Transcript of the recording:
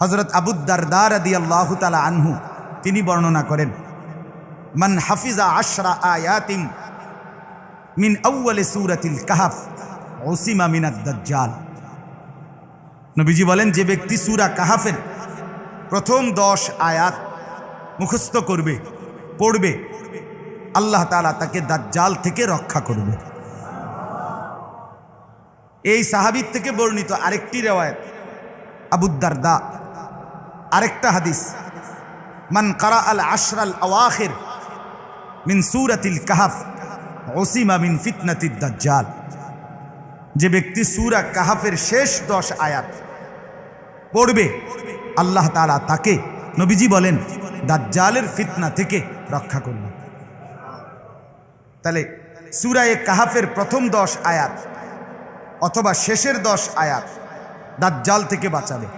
হযরত আবু দারদা রাদিয়াল্লাহু তাআলা আনহু তিনি বর্ণনা করেন, মান হাফিজা 10 আয়াতিন মিন আউয়ালি সূরাতিল কাহফ উসিমা মিনাদ দাজ্জাল। নবীজি বলেন, যে ব্যক্তি সূরা কাহফের প্রথম 10 আয়াত মুখস্থ করবে, পড়বে, আল্লাহ তাআলা তাকে দাজ্জাল থেকে রক্ষা করবে। এই সাহাবীর থেকে বর্ণিত আরেকটি রিওয়ায়াত আবু দারদা, আরেকটা হাদিস, মান কারা আল আশরাল আওয়াখির মিন সূরাতিল কাহফ উসিমা মিন ফিতনাতিদ দাজ্জাল। যে ব্যক্তি সূরা কাহফের শেষ 10 আয়াত পড়বে, আল্লাহ তাআলা তাকে, নবীজি বলেন, দাজ্জালের ফিতনা থেকে রক্ষা করবে। তাহলে সূরা কাহফের প্রথম 10 আয়াত অথবা শেষের 10 আয়াত দাজ্জাল থেকে বাঁচাবে।